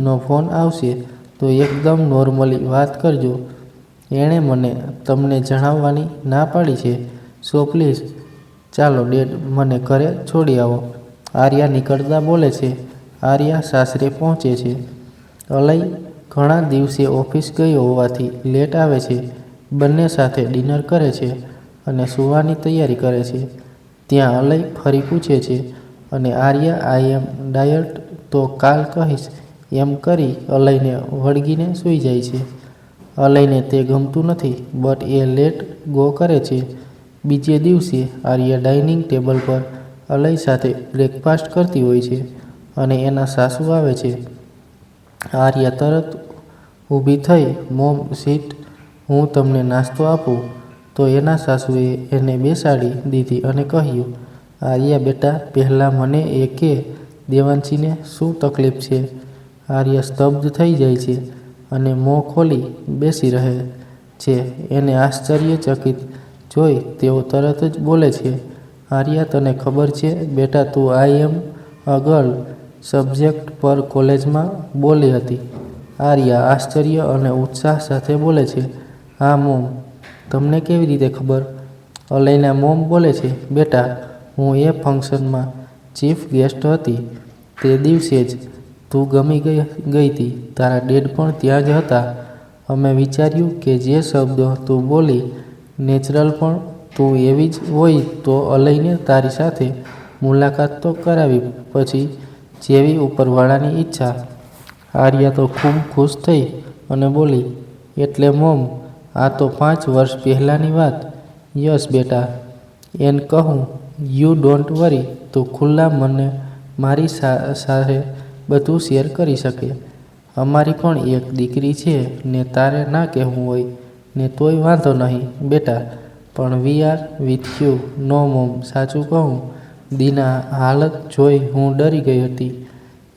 નો ફોન આવશે તો એકદમ નોર્મલી વાત કરજો. એણે મને તમને જણાવવાની ના પાડી છે. સો પ્લીઝ ચાલો ડેડ, મને ઘરે છોડી આવો. આર્યા નીકળતા બોલે છે. આર્યા સાસરે પહોંચે છે. અલય ઘણા દિવસે ઓફિસ ગયો હોવાથી લેટ આવે છે. બંને સાથે ડિનર કરે છે અને સૂવાની તૈયારી કરે છે. ત્યાં અલય ફરી પૂછે છે અને આર્યા આઈ એમ ડાયટ તો કાલ કહીશ એમ કરી અલયને વળગીને સૂઈ જાય છે. અલયને તે ગમતું નથી બટ એ લેટ ગો કરે છે. બીજે દિવસે આર્યા ડાઇનિંગ ટેબલ પર અલય સાથે બ્રેકફાસ્ટ કરતી હોય છે અને એના સાસુ આવે છે. આર્યા તરત ઊભી થઈ, મોમ સીટ, હું તમને નાસ્તો આપું. તો એના સાસુએ એને બેસાડી દીધી અને કહ્યું, આર્યા બેટા પહેલાં મને એ કે દેવાંશીને શું તકલીફ છે? આર્યા સ્તબ્ધ થઈ જાય છે અને મોં ખોલી બેસી રહે છે. એને આશ્ચર્યચકિત જોઈ તેઓ તરત જ બોલે છે, આર્યા તને ખબર છે બેટા તું આઈ એમ અ ગર્લ સબ્જેક્ટ પર કોલેજમાં બોલી હતી. આર્યા આશ્ચર્ય અને ઉત્સાહ સાથે બોલે છે, હા મોમ, તમને કેવી રીતે ખબર? અલયના મોમ બોલે છે, બેટા હું એ ફંક્શનમાં ચીફ ગેસ્ટ હતી. તે દિવસે જ તું ગમી ગઈ હતી. તારા ડેડ પણ ત્યાં જ હતા. અમે વિચાર્યું કે જે શબ્દો તું બોલી નેચરલ પણ તું એવી જ હોય તો અલયને તારી સાથે મુલાકાત તો કરાવી પછી જેવી ઉપરવાળાની ઈચ્છા. આર્યા તો ખૂબ ખુશ થઈ અને બોલી, એટલે મોમ આ તો 5 વર્ષ પહેલાંની વાત. યસ બેટા. એન કહું યુ ડોન્ટ વરી. તું ખુલ્લા મને મારી સાથે બધું શેર કરી શકે. અમારી પણ એક દીકરી છે ને તારે ના કહેવું હોય ને તોય વાંધો નહીં બેટા, પણ we are with you. No mom સાચું કહું દીના હાલત જોઈ હું ડરી ગઈ હતી.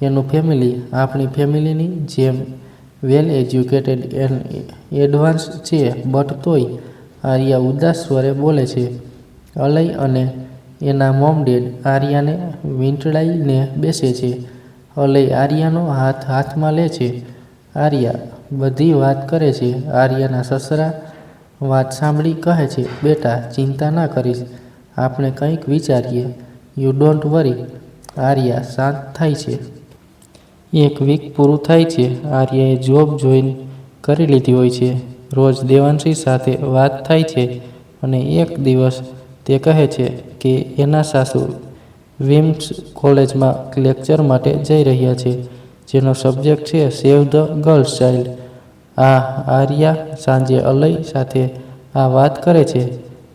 એનું ફેમિલી આપણી ફેમિલીની જેમ વેલ એજ્યુકેટેડ એન્ડ એડવાન્સ છે બટ તોય. આર્યા ઉદાસ સ્વરે બોલે છે. અલય અને એના મોમ ડેડ આર્યાને વીંટળાઈને બેસે છે. અલય આર્યાનો હાથ હાથમાં લે છે. આર્યા બધી વાત કરે છે. આર્યાના સસરા વાત સાંભળી કહે છે, બેટા ચિંતા ના કરીશ, આપણે કંઈક વિચારીએ. You don't worry. આર્યા શાંત થાય છે. 1 વીક પૂરું થાય છે. આર્યાએ જોબ જોઈન કરી લીધી હોય છે. રોજ દેવાંશી સાથે વાત થાય છે અને એક દિવસ તે કહે છે કે એના સાસુ વિમ્સ કોલેજમાં લેક્ચર માટે જઈ રહ્યા છે જેનો સબ્જેક્ટ છે સેવ ધ ગર્લ્સ ચાઇલ્ડ. આર્યા સાંજે અલય સાથે આ વાત કરે છે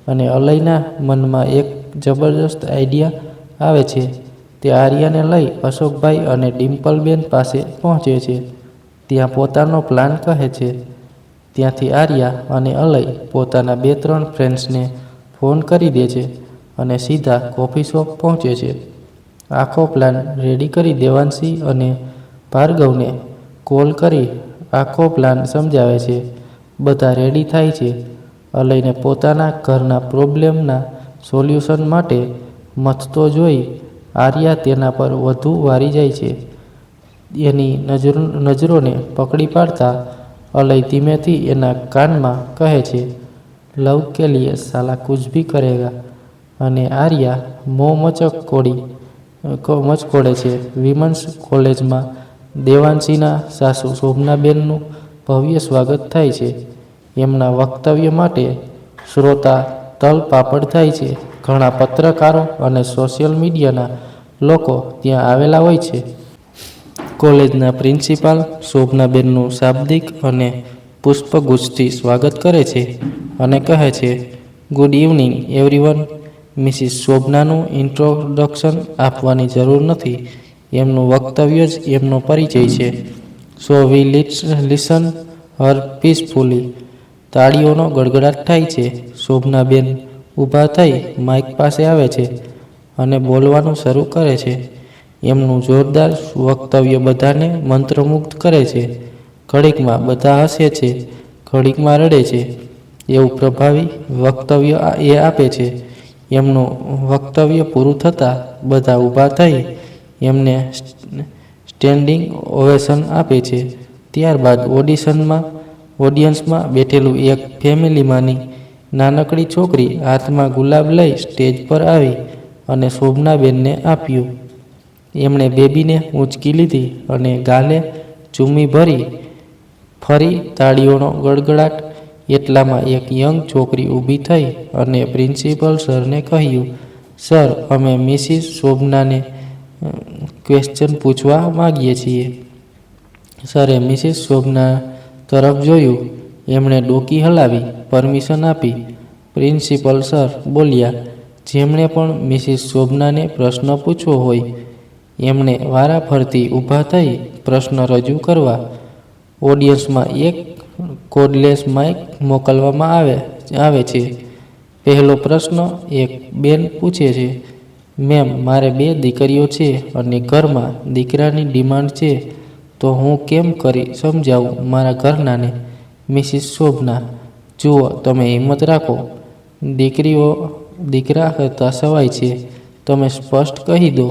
અને અલયના મનમાં એક જબરદસ્ત આઈડિયા આવે છે. તે આર્યાને લઈ અશોકભાઈ અને ડિમ્પલબેન પાસે પહોંચે છે. ત્યાં પોતાનો પ્લાન કહે છે. ત્યાંથી આર્યા અને અલય પોતાના 2-3 ફ્રેન્ડ્સને ફોન કરી દે છે અને સીધા કોફી શોપ પહોંચે છે. આખો પ્લાન રેડી કરી દેવાંશી અને ભાર્ગવને કોલ કરી આખો પ્લાન સમજાવે છે. બધા રેડી થાય છે. અલયને પોતાના ઘરના પ્રોબ્લેમના સોલ્યુશન માટે મથતો જોઈ આર્યા તેના પર વધુ વારી જાય છે. એની નજરોને પકડી પાડતા અલય ધીમેથી એના કાનમાં કહે છે, લવ કે લીએ સાલા કુછ ભી કરેગા. અને આર્યા મોં મચકોડે છે. વિમન્સ કોલેજમાં દેવાંશીના સાસુ શોભનાબેનનું ભવ્ય સ્વાગત થાય છે. એમના વક્તવ્ય માટે શ્રોતા તલપાપડ થાય છે. ઘણા પત્રકારો અને સોશિયલ મીડિયાના લોકો ત્યાં આવેલા હોય છે. કોલેજના પ્રિન્સિપાલ શોભનાબેનનું શાબ્દિક અને પુષ્પગુચ્છથી સ્વાગત કરે છે અને કહે છે, ગુડ ઇવનિંગ એવરીવન. મિસિસ શોભનાનું ઇન્ટ્રોડક્શન આપવાની જરૂર નથી. એમનું વક્તવ્ય જ એમનો પરિચય છે. સો વી લિસન હર પીસફુલી. તાળીઓનો ગડગડાટ થાય છે. શોભનાબેન ઊભા થઈ માઇક પાસે આવે છે અને બોલવાનું શરૂ કરે છે. એમનું જોરદાર વક્તવ્ય બધાને મંત્રમુગ્ધ કરે છે. ઘડીકમાં બધા હસે છે, ઘડીકમાં રડે છે. એવું પ્રભાવી વક્તવ્ય એ આપે છે. એમનું વક્તવ્ય પૂરું થતાં બધા ઊભા થઈ એમને સ્ટેન્ડિંગ ઓવેશન આપે છે. ત્યારબાદ ઓડિયન્સમાં બેઠેલું એક ફેમિલીમાંની નાનકડી છોકરી હાથમાં ગુલાબ લઈ સ્ટેજ પર આવી અને શોભનાબેનને આપ્યું. એમણે બેબીને ઊંચકી લીધી અને ગાલે ચૂમી ભરી. ફરી તાળીઓનો ગડગડાટ. એટલામાં એક યંગ છોકરી ઊભી થઈ અને પ્રિન્સિપલ સરને કહ્યું, સર, અમે મિસિસ શોભનાને ક્વેશ્ચન પૂછવા માગીએ છીએ. સરે મિસિસ શોભના તરફ જોયું. એમણે ડોકી હલાવી પરમિશન આપી. પ્રિન્સિપલ સર બોલ્યા, જેમણે પણ મિસિસ શોભનાને પ્રશ્ન પૂછવો હોય એમણે વારાફરતી ઊભા થઈ પ્રશ્ન રજૂ કરવા. ઓડિયન્સમાં એક કોર્ડલેસ માઇક મોકલવામાં આવે છે. પહેલો પ્રશ્ન એક બેન પૂછે છે, મેમ, મારે 2 દીકરીઓ છે અને ઘરમાં દીકરાની ડિમાન્ડ છે, તો હું કેમ કરી સમજાવું મારા ઘરનાને? મિસિસ શોભના, જુઓ, તમે હિંમત રાખો. દીકરીઓ દીકરા કરતાં સવાય છે. તમે સ્પષ્ટ કહી દો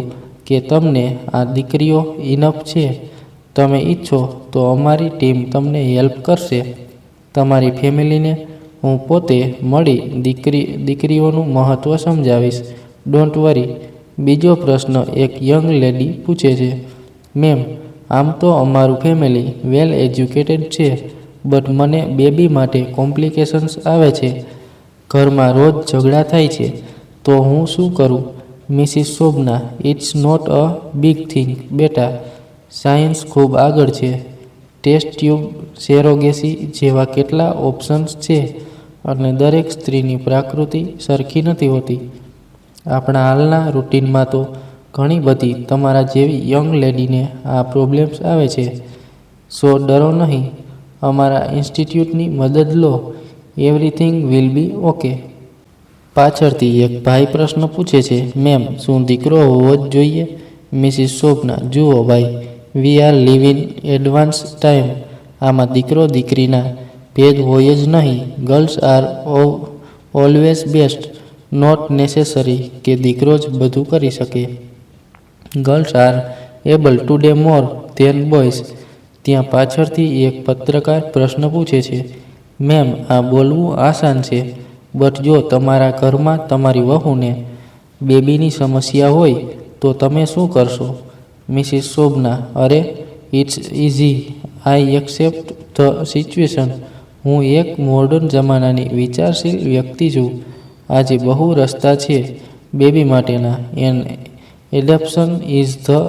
કે તમને આ દીકરીઓ ઇનફ છે. તમે ઈચ્છો તો અમારી ટીમ તમને હેલ્પ કરશે. તમારી ફેમિલીને હું પોતે મળી દીકરીઓનું મહત્ત્વ સમજાવીશ. Don't worry. બીજો પ્રશ્ન એક યંગ લેડી પૂછે છે, મેમ, આમ તો અમારું ફેમિલી વેલ એજ્યુકેટેડ છે, બટ મને બેબી માટે કોમ્પ્લિકેશન્સ આવે છે. ઘરમાં રોજ ઝઘડા થાય છે, તો હું શું કરું? Mrs Shobhana, it's not a big thing બેટા. સાયન્સ ખૂબ આગળ છે. ટેસ્ટ ટ્યુબ સેરોગેસી જેવા કેટલા ઓપ્શન્સ છે અને દરેક સ્ત્રીની પ્રકૃતિ સરખી નથી હોતી. આપણા હાલના રૂટીનમાં તો ઘણી બધી તમારા જેવી યંગ લેડીને આ પ્રોબ્લેમ્સ આવે છે. સો ડરો નહીં. અમારા ઇન્સ્ટિટ્યૂટની મદદ લો. Everything will be okay. પાછળથી એક ભાઈ પ્રશ્ન પૂછે છે, મેમ, શું દીકરો હોવો જ જોઈએ? મિસિસ શોભના, જુઓ ભાઈ, we are living advance time. આમાં દીકરો દીકરીના ભેદ હોય જ નહીં. Girls are always best. Not necessary કે દીકરો જ બધું કરી શકે. Girls are able to do more than boys. ત્યાં પાછળથી એક પત્રકાર પ્રશ્ન પૂછે છે, મેમ, આ બોલવું આસાન છે, બટ જો તમારા ઘરમાં તમારી વહુને બેબીની સમસ્યા હોય તો તમે શું કરશો? મિસિસ શોભના, અરે, it's easy. I accept the situation. હું એક મોડર્ન જમાનાની વિચારશીલ વ્યક્તિ છું. આજે બહુ રસ્તા છે બેબી માટેના. Adoption is the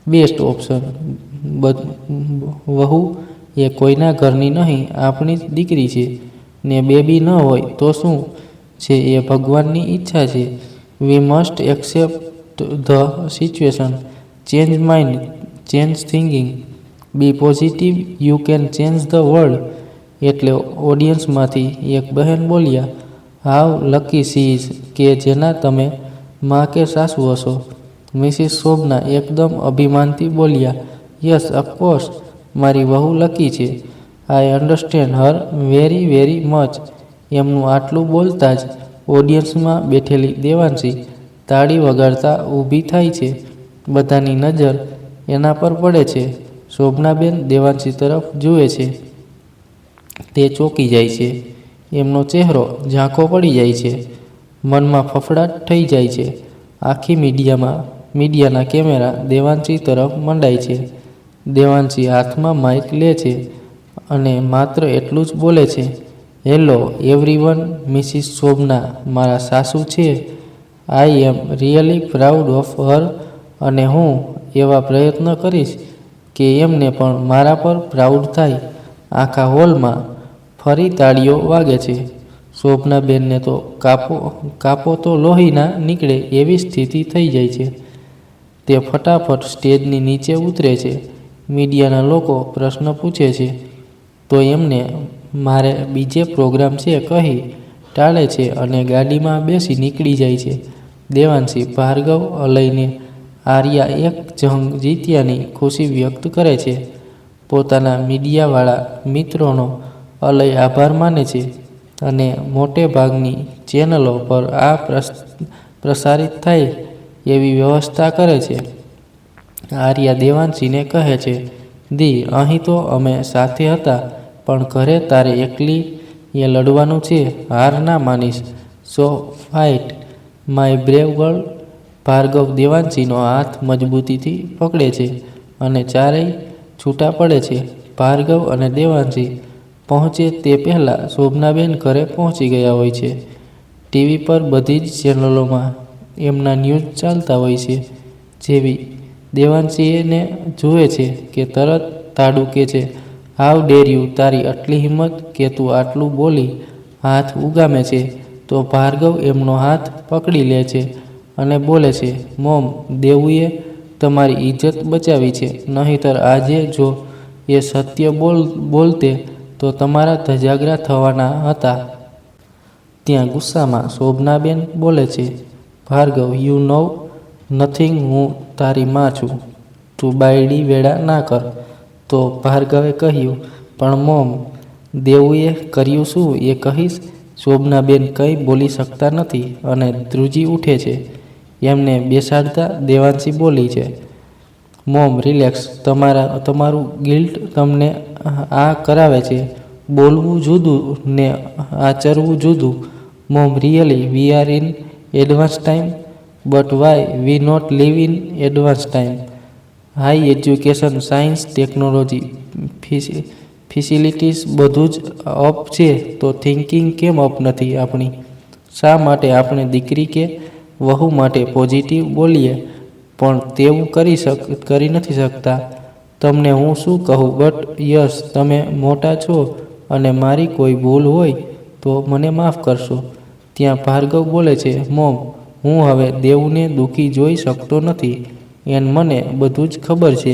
best option. વહુ એ કોઈના ઘરની નહીં, આપણી જ દીકરી છે. ને બેબી ન હોય તો શું છે, એ ભગવાનની ઈચ્છા છે. We must accept the situation. Change mind, change thinking, be positive, you can change the world. એટલે ઓડિયન્સમાંથી એક બહેન બોલ્યા, હાવ લકી સી ઇઝ, કે જેના તમે માં કે સાસુ હશો. મિસિસ શોભના એકદમ અભિમાનથી બોલ્યા, યસ, ઓફકોર્સ, મારી વહુ લકી છે. આઈ અન્ડરસ્ટેન્ડ હર વેરી વેરી મચ. એમનું આટલું બોલતા જ ઓડિયન્સમાં બેઠેલી દેવાંશી તાળી વગાડતા ઊભી થાય છે. બધાની નજર એના પર પડે છે. શોભનાબેન દેવાંશી તરફ જુએ છે. તે ચોંકી જાય છે. એમનો ચહેરો ઝાંખો પડી જાય છે. મનમાં ફફડાટ થઈ જાય છે. આખી મીડિયાના કેમેરા દેવાંશી તરફ મંડાય છે. દેવાંશી હાથમાં માઇક લે છે અને માત્ર એટલું જ બોલે છે, હેલો એવરીવન, મિસિસ શોભના મારા સાસુ છે. I am really proud of her. અને હું એવા પ્રયત્ન કરીશ કે એમને પણ મારા પર પ્રાઉડ થાય. આખા હોલમાં ફરી તાળીઓ વાગે છે. શોભનાબેનને તો કાપો તો લોહીના નીકળે એવી સ્થિતિ થઈ જાય છે. તે ફટાફટ સ્ટેજની નીચે ઉતરે છે. મીડિયાના લોકો પ્રશ્ન પૂછે છે તો એમને મારે બીજે પ્રોગ્રામ છે કહી ટાળે છે અને ગાડીમાં બેસી નીકળી જાય છે. દેવાંશી, ભાર્ગવ, અલયને આર્યા એક જંગ જીત્યાની ખુશી વ્યક્ત કરે છે. પોતાના મીડિયાવાળા મિત્રોનો અલય આભાર માને છે અને મોટે ભાગની ચેનલો પર આ પ્રસારિત થાય એવી વ્યવસ્થા કરે છે. આર્યા દેવાંશીને કહે છે, દી, અહીં તો અમે સાથે હતા, પણ ઘરે તારે એકલી એ લડવાનું છે. હાર ના માનીશ. So fight, my brave girl. Bhargav દેવાંશીનો હાથ મજબૂતીથી પકડે છે અને ચારેય છૂટા પડે છે. ભાર્ગવ અને દેવાંશી પહોંચે તે પહેલાં શોભનાબેન ઘરે પહોંચી ગયા હોય છે. ટીવી પર બધી જ ચેનલોમાં એમના ન્યૂઝ ચાલતા હોય છે. જેવી દેવાંશીને જુએ છે કે તરત તાડુકે છે, હાવ ડેર યુ, તારી આટલી હિંમત કે તું આટલું બોલી હાથ ઉગામે છે. તો ભાર્ગવ એમનો હાથ પકડી લે છે અને બોલે છે, મોમ, દેવુએ તમારી ઇજ્જત બચાવી છે, નહીંતર આજે જો એ સત્ય બોલતે તો તમારા ધજાગરા થવાના હતા. ત્યાં ગુસ્સામાં શોભનાબેન બોલે છે, ભાર્ગવ, યુ નો નથિંગ, હું તારી માં છું, તું બાયડી વેડા ના કર. તો ભાર્ગવે કહ્યું, પણ મોમ, દેવુએ કર્યું શું એ કહીશ? શોભનાબેન કંઈ બોલી શકતા નથી અને ધ્રુજી ઉઠે છે. એમને બેસાડતા દેવાંશી બોલી છે, મોમ, રિલેક્સ, તમારું ગિલ્ટ તમને આ કરાવે છે. બોલવું જુદું ને આચરવું જુદું. Mom, really we are in advance time, but why we not live in advance time? High education, science, technology, facilities બધું જ અપ છે, તો થિંકિંગ કેમ અપ નથી આપણી? શા માટે આપણે દીકરી કે વહુ માટે પોઝિટિવ બોલીએ પણ તેવું કરી નથી શકતા? તમને હું શું કહું, બટ યસ, તમે મોટા છો અને મારી કોઈ ભૂલ હોય તો મને માફ કરશો. ત્યાં ભાર્ગવ બોલે છે, મોમ, હું હવે દેવને દુઃખી જોઈ શકતો નથી, એન મને બધું જ ખબર છે,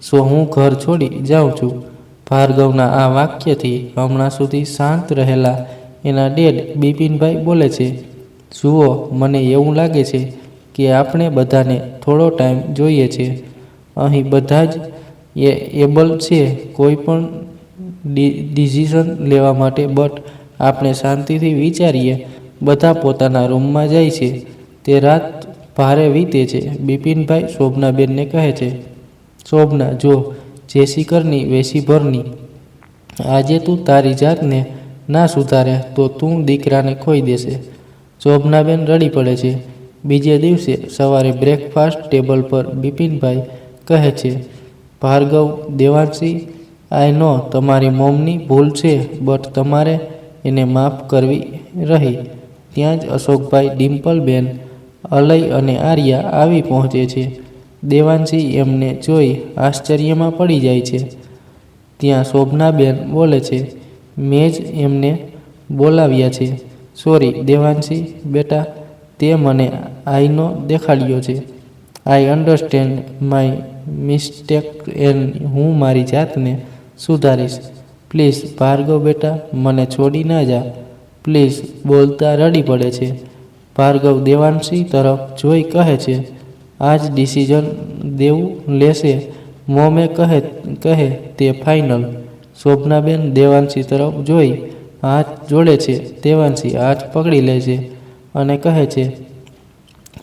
સો હું ઘર છોડી જાઉં છું. ભાર્ગવના આ વાક્યથી હમણાં સુધી શાંત રહેલા એના ડેડ બિપિનભાઈ બોલે છે, જુઓ, મને એવું લાગે છે કે આપણે બધાને થોડો ટાઈમ જોઈએ છે. અહીં બધા જ એબલ છે કોઈ પણ ડિસિઝન લેવા માટે, બટ આપણે શાંતિથી વિચારીએ. બધા પોતાના રૂમમાં જાય છે. તે રાત ભારે વીતે છે. બિપિનભાઈ શોભનાબેનને કહે છે, શોભના, જો જેસી કરની વેસી ભરની. આજે તું તારી જાતને ના સુધારે તો તું દીકરાને ખોઈ દેશે. શોભનાબેન રડી પડે છે. બીજે દિવસે સવારે બ્રેકફાસ્ટ ટેબલ પર બિપિનભાઈ કહે છે, ભાર્ગવ, દેવાંશી, આઈ નો તમારી મોમની ભૂલ છે, બટ તમારે એને માફ કરવી રહી. ત્યાં જ અશોકભાઈ, ડિમ્પલબેન, અલય અને આર્યા આવી પહોંચે છે. દેવાંશી એમને જોઈ આશ્ચર્યમાં પડી જાય છે. ત્યાં શોભનાબેન બોલે છે, મેં જ એમને બોલાવ્યા છે. સોરી દેવાંશી બેટા, તે મને આઈનો દેખાડ્યો છે. આઈ અન્ડરસ્ટેન્ડ માય મિસ્ટેક એન્ડ હું મારી જાતને સુધારીશ. પ્લીઝ ભાર્ગવ બેટા, મને છોડી ના જા, પ્લીઝ. બોલતા રડી પડે છે. ભાર્ગવ દેવાંશી તરફ જોઈ કહે છે, આ જ ડિસિઝન દેવું લેશે. મોમે કહે તે ફાઇનલ. શોભનાબેન દેવાંશી તરફ જોઈ હાથ જોડે છે. દેવાંશી હાથ પકડી લે છે અને કહે છે,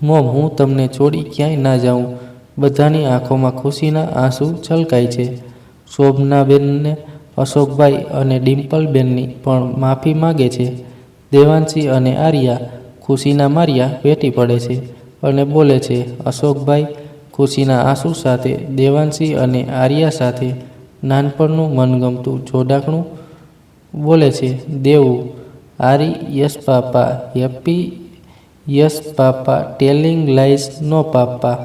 મોમ, હું તમને છોડી ક્યાંય ના જાઉં. બધાની આંખોમાં ખુશીના આંસુ છલકાય છે. શોભનાબેનને અશોકભાઈ અને ડિમ્પલબેનની પણ માફી માગે છે. દેવાંશી અને આર્યા ખુશીના માર્યા ભેટી પડે છે અને બોલે છે, અશોકભાઈ ખુશીના આંસુ સાથે દેવાંશી અને આર્યા સાથે નાનપણનું મનગમતું જોડાકણું બોલે છે. દેવું, આરી, યસ પાપા, હેપી, યસ પાપા, ટેલિંગ લાઈઝ, નો પાપા,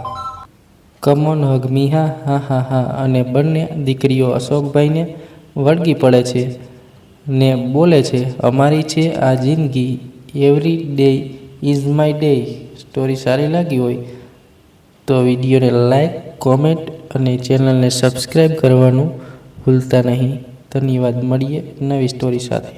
કમોન હગ મી, હા હા હા હા. અને બંને દીકરીઓ અશોકભાઈને વળગી પડે છે ને બોલે છે, અમારી છે આ જિંદગી, every day is my day. Story સારી લાગી હોય તો વિડીયોને લાઈક, કોમેન્ટ અને ચેનલને સબસ્ક્રાઈબ કરવાનું ભૂલતા નહીં. ધન્યવાદ. મળીએ નવી સ્ટોરી સાથે.